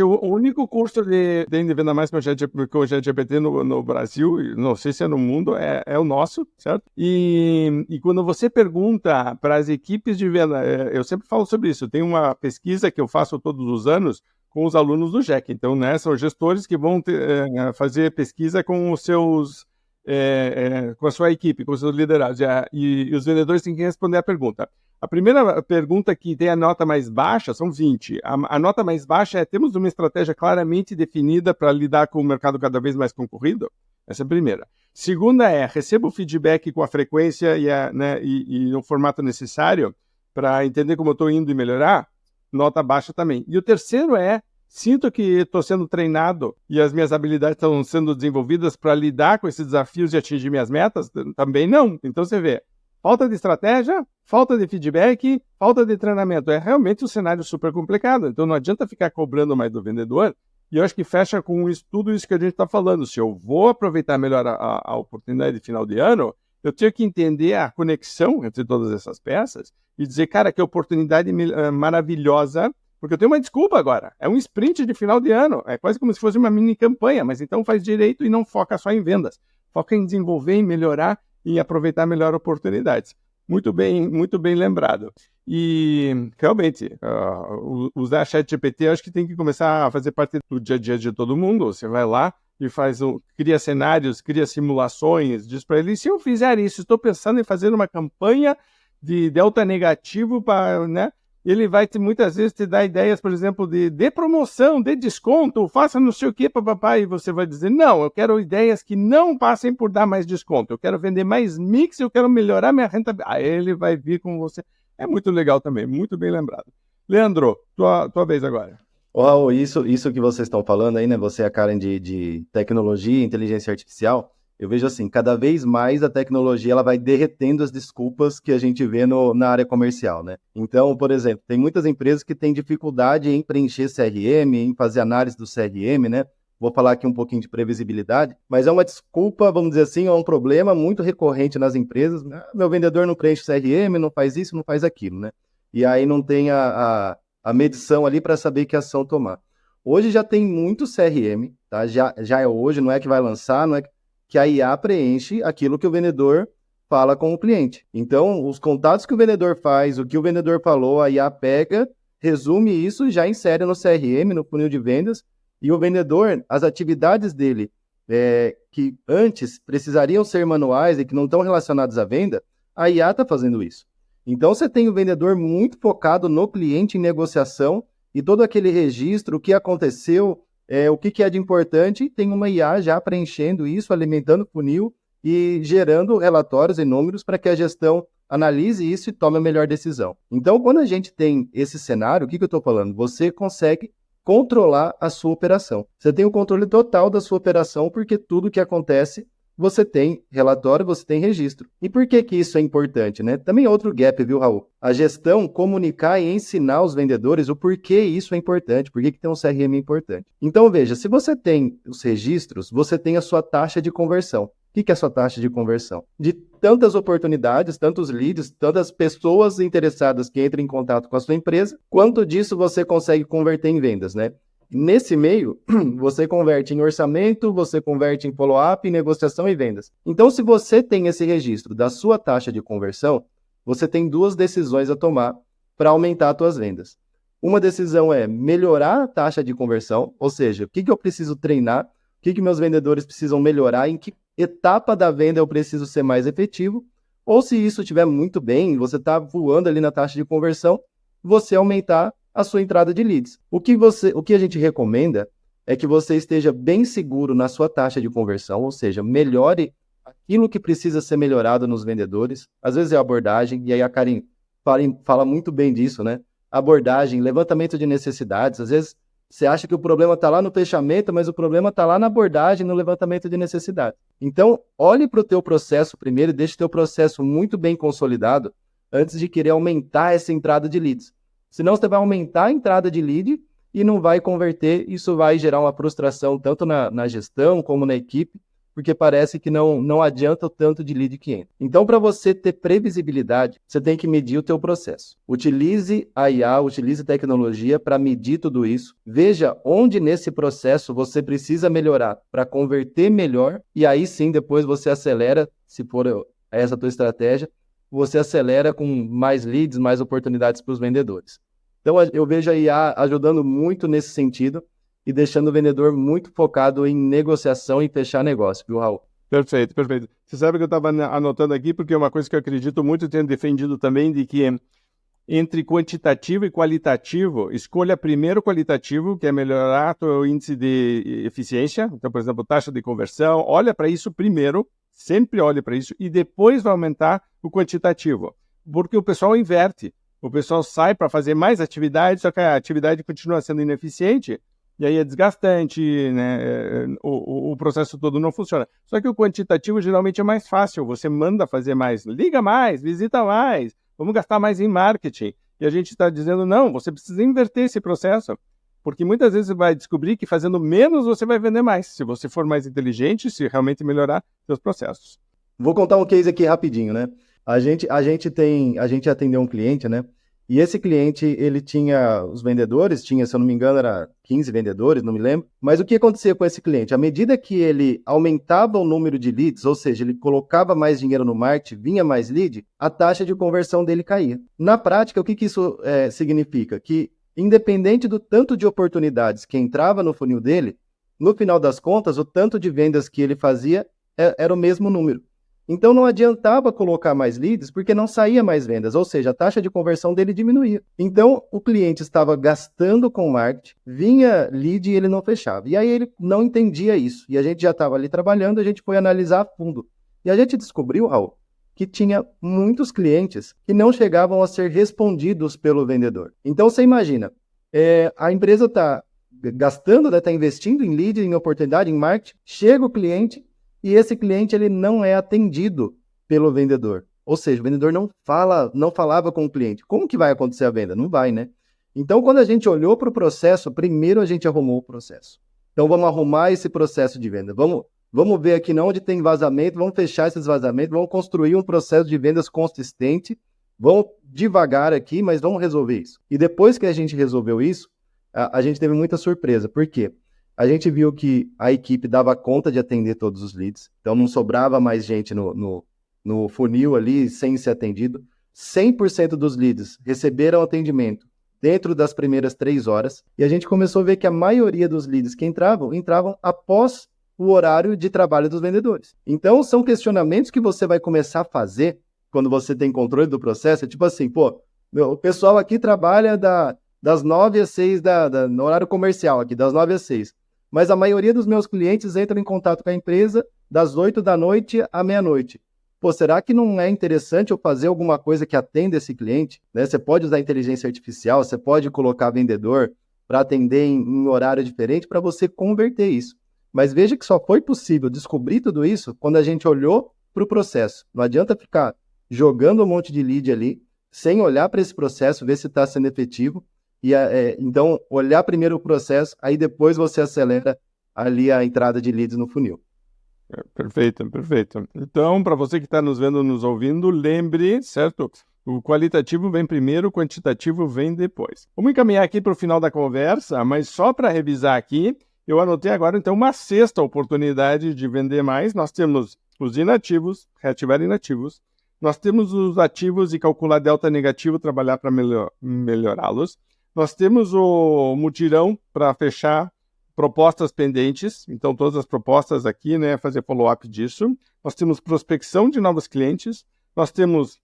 o único curso de Venda Mais com o ChatGPT no Brasil, não sei se é no mundo, é o nosso, certo? E quando você pergunta para as equipes de venda, eu sempre falo sobre isso, tem uma pesquisa que eu faço todos os anos com os alunos do GEC, então, né, são gestores que vão fazer pesquisa com os seus, com a sua equipe, com os seus liderados, e os vendedores têm que responder a pergunta. A primeira pergunta que tem a nota mais baixa são 20. A nota mais baixa é, temos uma estratégia claramente definida para lidar com o mercado cada vez mais concorrido? Essa é a primeira. Segunda é, recebo feedback com a frequência e no formato necessário para entender como eu estou indo e melhorar? Nota baixa também. E o terceiro é, sinto que estou sendo treinado e as minhas habilidades estão sendo desenvolvidas para lidar com esses desafios e atingir minhas metas? Também não. Então você vê, falta de estratégia, falta de feedback, falta de treinamento. É realmente um cenário super complicado. Então não adianta ficar cobrando mais do vendedor. E eu acho que fecha com tudo isso que a gente está falando. Se eu vou aproveitar melhor a oportunidade de final de ano, eu tenho que entender a conexão entre todas essas peças e dizer, cara, que oportunidade maravilhosa, porque eu tenho uma desculpa agora. É um sprint de final de ano. É quase como se fosse uma mini campanha, mas então faz direito e não foca só em vendas. Foca em desenvolver, em melhorar e aproveitar melhor oportunidades. Muito bem lembrado. E, realmente, usar ChatGPT acho que tem que começar a fazer parte do dia a dia de todo mundo. Você vai lá e cria cenários, cria simulações, diz para ele, se eu fizer isso, estou pensando em fazer uma campanha de delta negativo para, né? Ele vai muitas vezes te dar ideias, por exemplo, de promoção, de desconto, faça não sei o que, papapá, e você vai dizer, não, eu quero ideias que não passem por dar mais desconto, eu quero vender mais mix, eu quero melhorar minha rentabilidade. Aí ele vai vir com você. É muito legal também, muito bem lembrado. Leandro, tua vez agora. Raul, isso que vocês estão falando aí, né? Você é a cara de tecnologia, inteligência artificial. Eu vejo assim, cada vez mais a tecnologia ela vai derretendo as desculpas que a gente vê na área comercial, né? Então, por exemplo, tem muitas empresas que têm dificuldade em preencher CRM, em fazer análise do CRM, né? Vou falar aqui um pouquinho de previsibilidade, mas é uma desculpa, vamos dizer assim, é um problema muito recorrente nas empresas. Meu vendedor não preenche CRM, não faz isso, não faz aquilo, né? E aí não tem a medição ali para saber que ação tomar. Hoje já tem muito CRM, tá? Já é hoje, não é que vai lançar, não é que a IA preenche aquilo que o vendedor fala com o cliente. Então, os contatos que o vendedor faz, o que o vendedor falou, a IA pega, resume isso, já insere no CRM, no funil de vendas, e o vendedor, as atividades dele, que antes precisariam ser manuais e que não estão relacionadas à venda, a IA está fazendo isso. Então, você tem o vendedor muito focado no cliente em negociação e todo aquele registro, o que aconteceu, o que é de importante, tem uma IA já preenchendo isso, alimentando o funil e gerando relatórios e números para que a gestão analise isso e tome a melhor decisão. Então, quando a gente tem esse cenário, o que eu estou falando? Você consegue controlar a sua operação. Você tem o controle total da sua operação, porque tudo que acontece, você tem relatório, você tem registro. E por que isso é importante, né? Também outro gap, viu, Raul? A gestão comunicar e ensinar os vendedores o porquê isso é importante, por que tem um CRM importante. Então, veja, se você tem os registros, você tem a sua taxa de conversão. O que é a sua taxa de conversão? De tantas oportunidades, tantos leads, tantas pessoas interessadas que entram em contato com a sua empresa, quanto disso você consegue converter em vendas, né? Nesse meio, você converte em orçamento, você converte em follow-up, em negociação e vendas. Então, se você tem esse registro da sua taxa de conversão, você tem duas decisões a tomar para aumentar as suas vendas. Uma decisão é melhorar a taxa de conversão, ou seja, o que eu preciso treinar, o que meus vendedores precisam melhorar, em que etapa da venda eu preciso ser mais efetivo, ou se isso estiver muito bem, você está voando ali na taxa de conversão, você aumentar a sua entrada de leads. O que a gente recomenda é que você esteja bem seguro na sua taxa de conversão, ou seja, melhore aquilo que precisa ser melhorado nos vendedores. Às vezes é a abordagem, e aí a Karen fala muito bem disso, né? Abordagem, levantamento de necessidades. Às vezes você acha que o problema está lá no fechamento, mas o problema está lá na abordagem, no levantamento de necessidades. Então, olhe para o teu processo primeiro e deixe o teu processo muito bem consolidado antes de querer aumentar essa entrada de leads. Senão você vai aumentar a entrada de lead e não vai converter. Isso vai gerar uma frustração tanto na gestão como na equipe, porque parece que não adianta o tanto de lead que entra. Então, para você ter previsibilidade, você tem que medir o teu processo. Utilize a IA, utilize tecnologia para medir tudo isso. Veja onde nesse processo você precisa melhorar para converter melhor e aí sim depois você acelera, se for essa a tua estratégia, você acelera com mais leads, mais oportunidades para os vendedores. Então, eu vejo a IA ajudando muito nesse sentido e deixando o vendedor muito focado em negociação e fechar negócio, viu, Raul? Perfeito, perfeito. Você sabe que eu estava anotando aqui, porque é uma coisa que eu acredito muito e tenho defendido também, de que entre quantitativo e qualitativo, escolha primeiro o qualitativo, que é melhorar o índice de eficiência. Então, por exemplo, taxa de conversão. Olha para isso primeiro, sempre olhe para isso, e depois vai aumentar o quantitativo. Porque o pessoal inverte. O pessoal sai para fazer mais atividades, só que a atividade continua sendo ineficiente, e aí é desgastante, né? O processo todo não funciona. Só que o quantitativo geralmente é mais fácil, você manda fazer mais, liga mais, visita mais, vamos gastar mais em marketing. E a gente está dizendo, não, você precisa inverter esse processo, porque muitas vezes você vai descobrir que fazendo menos você vai vender mais, se você for mais inteligente, se realmente melhorar seus processos. Vou contar um case aqui rapidinho, né? A gente atendeu um cliente, né? E esse cliente, ele tinha os vendedores, tinha, se eu não me engano, era 15 vendedores, não me lembro. Mas o que acontecia com esse cliente? À medida que ele aumentava o número de leads, ou seja, ele colocava mais dinheiro no marketing, vinha mais lead, a taxa de conversão dele caía. Na prática, o que isso significa? Que, independente do tanto de oportunidades que entrava no funil dele, no final das contas, o tanto de vendas que ele fazia era o mesmo número. Então não adiantava colocar mais leads porque não saía mais vendas, ou seja, a taxa de conversão dele diminuía. Então o cliente estava gastando com marketing, vinha lead e ele não fechava. E aí ele não entendia isso. E a gente já estava ali trabalhando, a gente foi analisar a fundo. E a gente descobriu, Raul, que tinha muitos clientes que não chegavam a ser respondidos pelo vendedor. Então você imagina, a empresa está gastando, está investindo em lead, em oportunidade, em marketing, chega o cliente, e esse cliente ele não é atendido pelo vendedor. Ou seja, o vendedor não falava com o cliente. Como que vai acontecer a venda? Não vai, né? Então, quando a gente olhou para o processo, primeiro a gente arrumou o processo. Então, vamos arrumar esse processo de venda. Vamos ver aqui onde tem vazamento, vamos fechar esses vazamentos, vamos construir um processo de vendas consistente, vamos devagar aqui, mas vamos resolver isso. E depois que a gente resolveu isso, a gente teve muita surpresa. Por quê? A gente viu que a equipe dava conta de atender todos os leads, então não sobrava mais gente no funil ali sem ser atendido. 100% dos leads receberam atendimento dentro das primeiras 3 horas, e a gente começou a ver que a maioria dos leads que entravam após o horário de trabalho dos vendedores. Então são questionamentos que você vai começar a fazer quando você tem controle do processo, é tipo assim, o pessoal aqui trabalha das 9 às 6 no horário comercial aqui, das 9 às 6. Mas a maioria dos meus clientes entram em contato com a empresa das 8 da noite à meia-noite. Será que não é interessante eu fazer alguma coisa que atenda esse cliente? Né? Você pode usar inteligência artificial, você pode colocar vendedor para atender em horário diferente para você converter isso. Mas veja que só foi possível descobrir tudo isso quando a gente olhou para o processo. Não adianta ficar jogando um monte de lead ali, sem olhar para esse processo, ver se está sendo efetivo. Então, olhar primeiro o processo, aí depois você acelera ali a entrada de leads no funil. Perfeito. Então, para você que está nos vendo, nos ouvindo, lembre, certo? O qualitativo vem primeiro, o quantitativo vem depois. Vamos encaminhar aqui para o final da conversa, mas só para revisar aqui, eu anotei agora, então, uma sexta oportunidade de vender mais. Nós temos os inativos, reativar inativos. Nós temos os ativos e calcular delta negativo, trabalhar para melhorá-los. Nós temos o mutirão para fechar propostas pendentes, então todas as propostas aqui, né, fazer follow-up disso. Nós temos prospecção de novos clientes, nós temos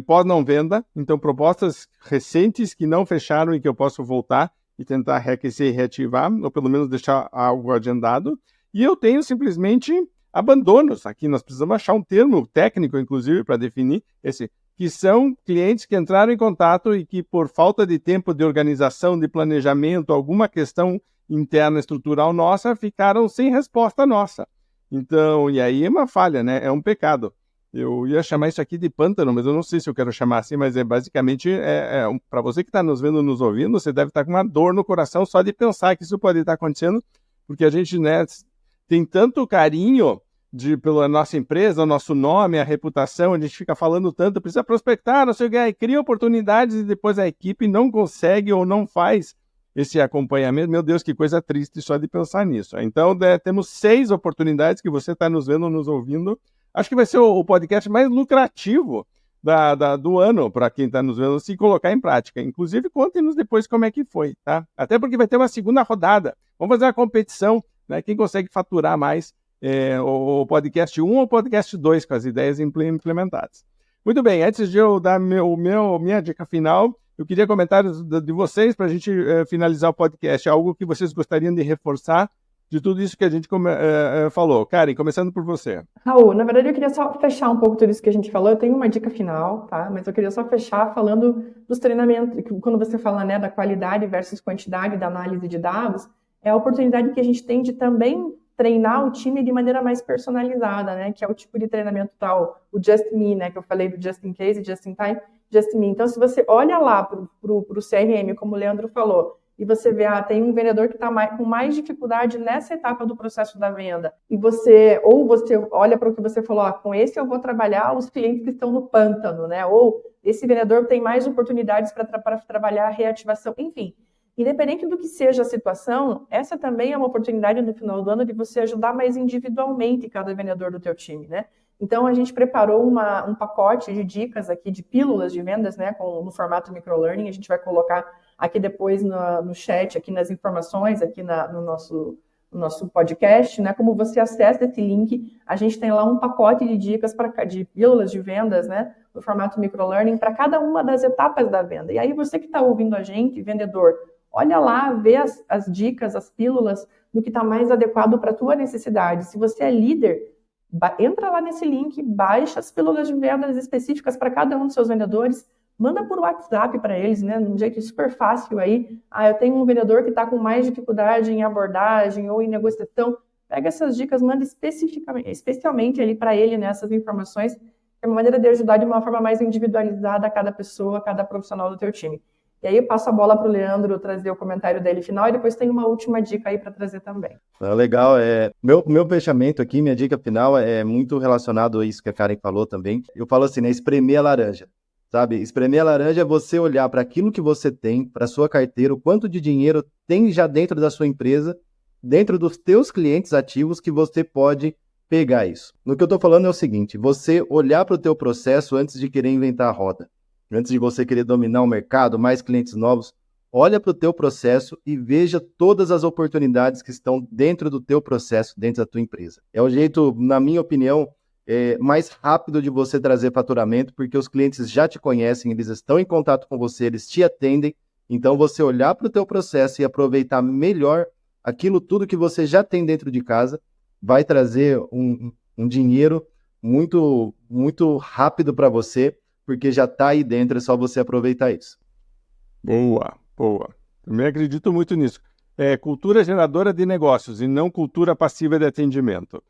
pós-não-venda, então propostas recentes que não fecharam e que eu posso voltar e tentar reaquecer e reativar, ou pelo menos deixar algo agendado. E eu tenho simplesmente abandonos. Aqui nós precisamos achar um termo técnico, inclusive, para definir esse, que são clientes que entraram em contato e que, por falta de tempo de organização, de planejamento, alguma questão interna estrutural nossa, ficaram sem resposta nossa. Então, e aí é uma falha, né? É um pecado. Eu ia chamar isso aqui de pântano, mas eu não sei se eu quero chamar assim, mas basicamente, para você que está nos vendo, nos ouvindo, você deve estar com uma dor no coração só de pensar que isso pode estar acontecendo, porque a gente, né, tem tanto carinho pela nossa empresa, o nosso nome, a reputação, a gente fica falando tanto, precisa prospectar, não sei o que, aí cria oportunidades e depois a equipe não consegue ou não faz esse acompanhamento. Meu Deus, que coisa triste só de pensar nisso. Então, temos 6 oportunidades que você está nos vendo, nos ouvindo. Acho que vai ser o podcast mais lucrativo do ano para quem está nos vendo, se colocar em prática. Inclusive, contem-nos depois como é que foi, tá? Até porque vai ter uma segunda rodada. Vamos fazer uma competição, né? Quem consegue faturar mais o podcast 1 ou o podcast 2 com as ideias implementadas. Muito bem, antes de eu dar minha dica final, eu queria comentários de vocês para a gente finalizar o podcast. Algo que vocês gostariam de reforçar de tudo isso que a gente falou. Karen, começando por você. Raul, na verdade eu queria só fechar um pouco tudo isso que a gente falou. Eu tenho uma dica final, tá? Mas eu queria só fechar falando dos treinamentos, quando você fala, né, da qualidade versus quantidade da análise de dados, é a oportunidade que a gente tem de também treinar o time de maneira mais personalizada, né? Que é o tipo de treinamento tal, o Just Me, né? Que eu falei do Just in Case, Just in Time, Just Me. Então, se você olha lá pro CRM, como o Leandro falou, e você vê, tem um vendedor que está com mais dificuldade nessa etapa do processo da venda, e você olha para o que você falou, com esse eu vou trabalhar os clientes que estão no pântano, né? Ou esse vendedor tem mais oportunidades para trabalhar a reativação, enfim. Independente do que seja a situação, essa também é uma oportunidade no final do ano de você ajudar mais individualmente cada vendedor do teu time, né? Então, a gente preparou um pacote de dicas aqui, de pílulas de vendas, né, no formato microlearning. A gente vai colocar aqui depois no chat, aqui nas informações, aqui no nosso podcast, né, como você acessa esse link. A gente tem lá um pacote de dicas de pílulas de vendas, né, no formato microlearning, para cada uma das etapas da venda. E aí, você que está ouvindo a gente, vendedor, olha lá, vê as dicas, as pílulas, do que está mais adequado para a tua necessidade. Se você é líder, entra lá nesse link, baixa as pílulas de vendas específicas para cada um dos seus vendedores, manda por WhatsApp para eles, né, de um jeito super fácil aí. Eu tenho um vendedor que está com mais dificuldade em abordagem ou em negociação. Pega essas dicas, manda especialmente ali para ele, né, essas informações, que é uma maneira de ajudar de uma forma mais individualizada a cada pessoa, a cada profissional do teu time. E aí eu passo a bola para o Leandro trazer o comentário dele final e depois tem uma última dica aí para trazer também. Legal, meu fechamento aqui, minha dica final é muito relacionado a isso que a Karen falou também. Eu falo assim, né, espremer a laranja, sabe? Espremer a laranja é você olhar para aquilo que você tem, para a sua carteira, o quanto de dinheiro tem já dentro da sua empresa, dentro dos teus clientes ativos que você pode pegar isso. No que eu estou falando é o seguinte, você olhar para o teu processo antes de querer inventar a roda. Antes de você querer dominar o mercado, mais clientes novos, olha para o teu processo e veja todas as oportunidades que estão dentro do teu processo, dentro da tua empresa. É o jeito, na minha opinião, mais rápido de você trazer faturamento, porque os clientes já te conhecem, eles estão em contato com você, eles te atendem. Então, você olhar para o teu processo e aproveitar melhor aquilo tudo que você já tem dentro de casa, vai trazer um dinheiro muito, muito rápido para você, porque já está aí dentro, é só você aproveitar isso. Boa. Também acredito muito nisso. Cultura geradora de negócios e não cultura passiva de atendimento.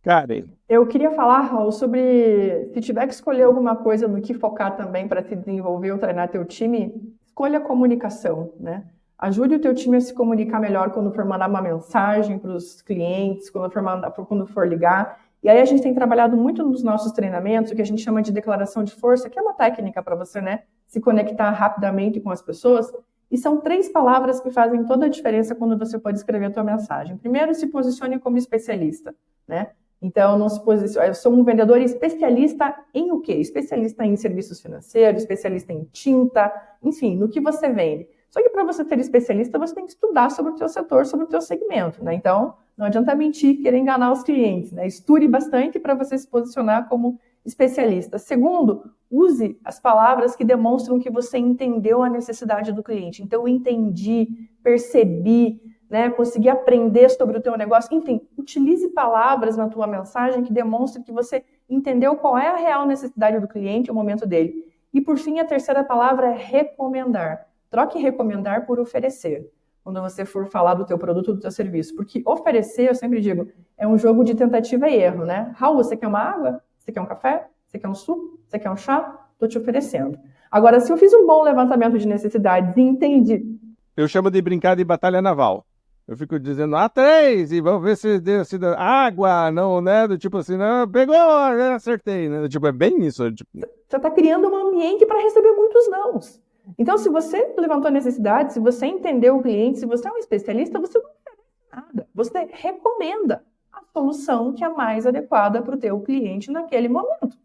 Karen. Eu queria falar, Raul, sobre se tiver que escolher alguma coisa no que focar também para se desenvolver ou treinar teu time, escolha a comunicação, né? Ajude o teu time a se comunicar melhor quando for mandar uma mensagem para os clientes, quando for ligar. E aí a gente tem trabalhado muito nos nossos treinamentos, o que a gente chama de declaração de força, que é uma técnica para você, né, se conectar rapidamente com as pessoas. E são 3 palavras que fazem toda a diferença quando você pode escrever a tua mensagem. Primeiro, se posicione como especialista, né? Então, não se posicione. Eu sou um vendedor especialista em o quê? Especialista em serviços financeiros, especialista em tinta, enfim, no que você vende. Só que para você ser especialista, você tem que estudar sobre o teu setor, sobre o teu segmento, né? Então, não adianta mentir, querer enganar os clientes, né? Estude bastante para você se posicionar como especialista. Segundo, use as palavras que demonstram que você entendeu a necessidade do cliente. Então, eu entendi, percebi, né? Consegui aprender sobre o teu negócio. Enfim, utilize palavras na tua mensagem que demonstrem que você entendeu qual é a real necessidade do cliente, o momento dele. E, por fim, a terceira palavra é recomendar. Troque recomendar por oferecer, quando você for falar do teu produto, do teu serviço. Porque oferecer, eu sempre digo, é um jogo de tentativa e erro, né? Raul, você quer uma água? Você quer um café? Você quer um suco? Você quer um chá? Estou te oferecendo. Agora, se eu fiz um bom levantamento de necessidades e entendi... Eu chamo de brincar de batalha naval. Eu fico dizendo, 3, e vamos ver se deu água, não, né? Do tipo assim, não, pegou, acertei, né? Tipo, é bem isso. Tipo... Você está criando um ambiente para receber muitos nãos. Então, se você levantou a necessidade, se você entendeu o cliente, se você é um especialista, você não oferece nada. Você recomenda a solução que é mais adequada para o teu cliente naquele momento.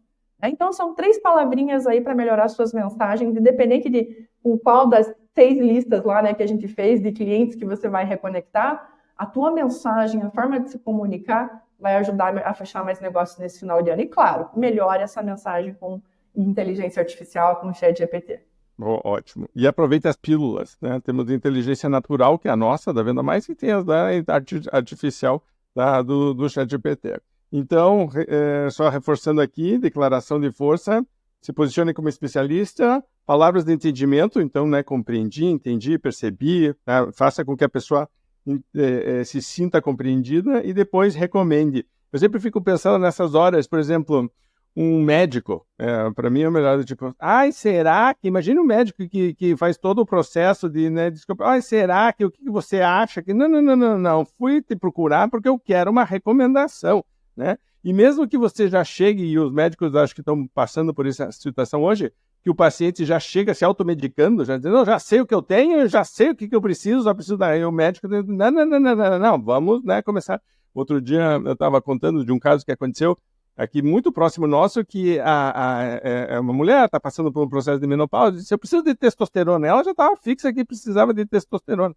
Então, são 3 palavrinhas aí para melhorar suas mensagens, independente de com qual das 6 listas lá, né, que a gente fez de clientes que você vai reconectar, a tua mensagem, a forma de se comunicar vai ajudar a fechar mais negócios nesse final de ano. E, claro, melhore essa mensagem com inteligência artificial, com o ChatGPT. Ótimo. E aproveita as pílulas, né? Temos a inteligência natural, que é a nossa, da Venda Mais, e tem a da artificial do ChatGPT. Então, só reforçando aqui, declaração de força, se posicione como especialista, palavras de entendimento, então, né, compreendi, entendi, percebi, né, faça com que a pessoa se sinta compreendida e depois recomende. Eu sempre fico pensando nessas horas, por exemplo, um médico. Para mim é melhor, tipo, será que... Imagina um médico que faz todo o processo de, né, desculpa, será que o que você acha? Que não, fui te procurar porque eu quero uma recomendação, né? E mesmo que você já chegue, e os médicos acho que estão passando por essa situação hoje, que o paciente já chega se automedicando, já dizendo, já sei o que eu tenho, já sei o que eu preciso, só preciso daí o médico diz, não, vamos, né, começar. Outro dia eu estava contando de um caso que aconteceu aqui muito próximo nosso, que uma mulher está passando por um processo de menopausa, disse, eu preciso de testosterona. Ela já estava fixa que precisava de testosterona.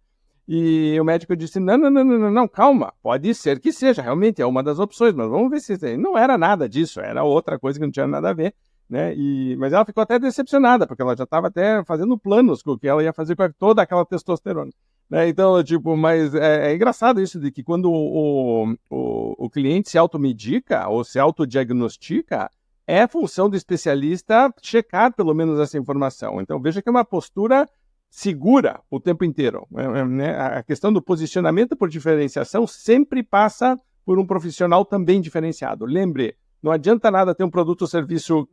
E o médico disse, não, calma, pode ser que seja, realmente é uma das opções, mas vamos ver se não era nada disso, era outra coisa que não tinha nada a ver, né? Mas ela ficou até decepcionada, porque ela já estava até fazendo planos com o que ela ia fazer com toda aquela testosterona. Né? Então, tipo, mas é engraçado isso de que quando o cliente se automedica ou se autodiagnostica, é função do especialista checar pelo menos essa informação. Então, veja que é uma postura segura o tempo inteiro. Né? A questão do posicionamento por diferenciação sempre passa por um profissional também diferenciado. Lembre, não adianta nada ter um produto ou serviço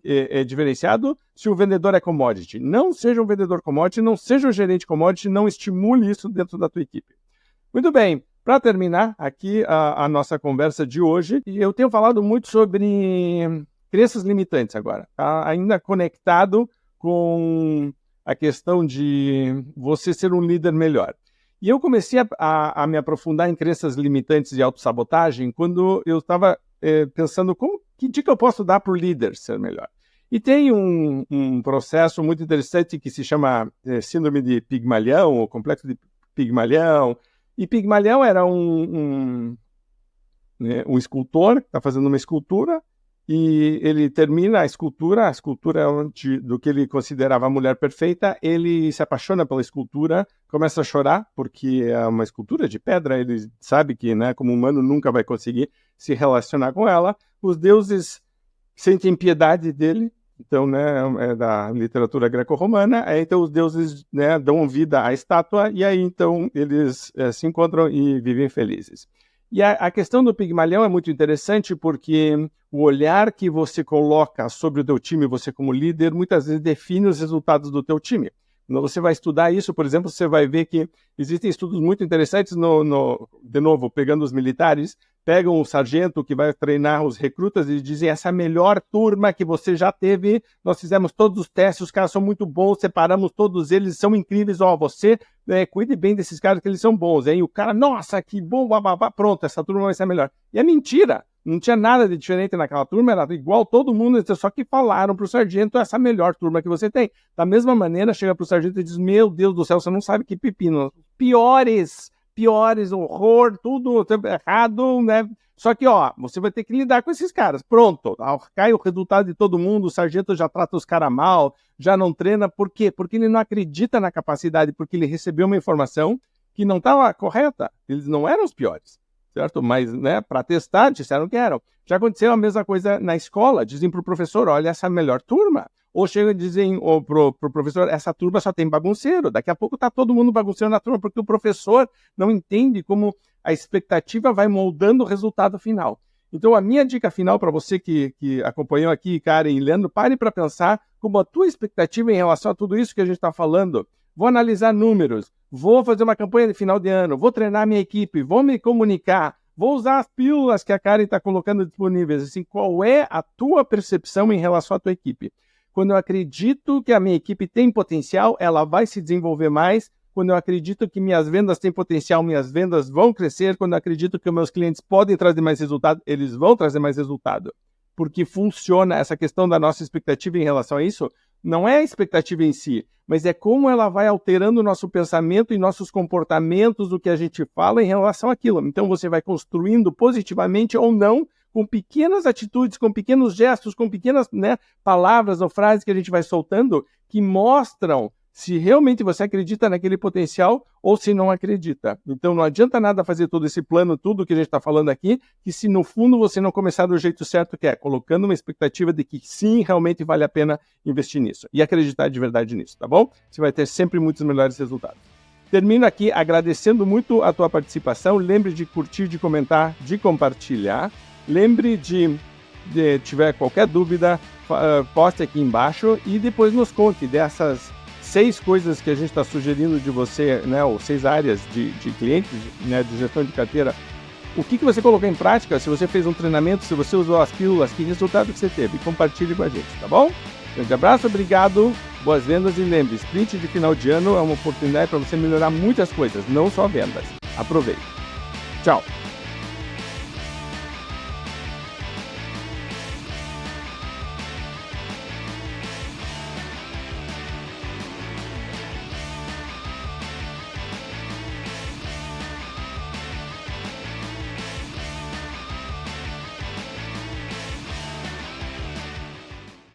diferenciado se o vendedor é commodity. Não seja um vendedor commodity, não seja um gerente commodity, não estimule isso dentro da tua equipe. Muito bem, para terminar aqui a nossa conversa de hoje, eu tenho falado muito sobre crenças limitantes agora, tá? Ainda conectado com a questão de você ser um líder melhor. E eu comecei a me aprofundar em crenças limitantes e autossabotagem quando eu estava pensando que dica eu posso dar para o líder ser melhor. E tem um processo muito interessante que se chama Síndrome de Pigmalião, ou Complexo de Pigmalião. E Pigmalião era um escultor que está fazendo uma escultura, e ele termina a escultura do que ele considerava a mulher perfeita, ele se apaixona pela escultura, começa a chorar, porque é uma escultura de pedra, ele sabe que, né, como humano, nunca vai conseguir se relacionar com ela. Os deuses sentem piedade dele, então, né, é da literatura greco-romana, então os deuses, né, dão vida à estátua, e aí, então, eles se encontram e vivem felizes. E a questão do Pigmalião é muito interessante porque o olhar que você coloca sobre o teu time, você como líder, muitas vezes define os resultados do teu time. Quando você vai estudar isso, por exemplo, você vai ver que existem estudos muito interessantes, de novo, pegando os militares, pegam o sargento que vai treinar os recrutas e dizem, essa é a melhor turma que você já teve, nós fizemos todos os testes, os caras são muito bons, separamos todos eles, são incríveis, você cuide bem desses caras que eles são bons. Aí o cara, nossa, que bom, pronto, essa turma vai ser a melhor. E é mentira, não tinha nada de diferente naquela turma, era igual todo mundo, só que falaram para o sargento, essa é a melhor turma que você tem. Da mesma maneira, chega para o sargento e diz, meu Deus do céu, você não sabe que pepino, piores, horror, tudo errado, né? Só que, você vai ter que lidar com esses caras. Pronto, cai o resultado de todo mundo, o sargento já trata os caras mal, já não treina. Por quê? Porque ele não acredita na capacidade, porque ele recebeu uma informação que não estava correta. Eles não eram os piores, certo? Mas, né, para testar, disseram que eram. Já aconteceu a mesma coisa na escola, dizem para o professor, olha, essa é a melhor turma. Ou chegam e dizem pro professor, essa turma só tem bagunceiro. Daqui a pouco está todo mundo bagunceiro na turma, porque o professor não entende como a expectativa vai moldando o resultado final. Então, a minha dica final para você que acompanhou aqui, Karen e Leandro, pare para pensar como a tua expectativa em relação a tudo isso que a gente está falando. Vou analisar números, vou fazer uma campanha de final de ano, vou treinar minha equipe, vou me comunicar, vou usar as pílulas que a Karen está colocando disponíveis. Assim, qual é a tua percepção em relação à tua equipe? Quando eu acredito que a minha equipe tem potencial, ela vai se desenvolver mais. Quando eu acredito que minhas vendas têm potencial, minhas vendas vão crescer. Quando eu acredito que os meus clientes podem trazer mais resultado, eles vão trazer mais resultado. Porque funciona essa questão da nossa expectativa em relação a isso. Não é a expectativa em si, mas é como ela vai alterando o nosso pensamento e nossos comportamentos, o que a gente fala em relação àquilo. Então você vai construindo positivamente ou não, com pequenas atitudes, com pequenos gestos, com pequenas, né, palavras ou frases que a gente vai soltando, que mostram se realmente você acredita naquele potencial ou se não acredita. Então não adianta nada fazer todo esse plano, tudo que a gente está falando aqui, que se no fundo você não começar do jeito certo que é, colocando uma expectativa de que sim, realmente vale a pena investir nisso e acreditar de verdade nisso, tá bom? Você vai ter sempre muitos melhores resultados. Termino aqui agradecendo muito a tua participação. Lembre de curtir, de comentar, de compartilhar. Lembre de tiver qualquer dúvida, poste aqui embaixo e depois nos conte dessas 6 coisas que a gente está sugerindo de você, né, ou 6 áreas de clientes, né, de gestão de carteira. O que você colocou em prática? Se você fez um treinamento, se você usou as pílulas, que resultado que você teve? Compartilhe com a gente, tá bom? Grande abraço, obrigado, boas vendas e lembre, sprint de final de ano é uma oportunidade para você melhorar muitas coisas, não só vendas. Aproveite. Tchau!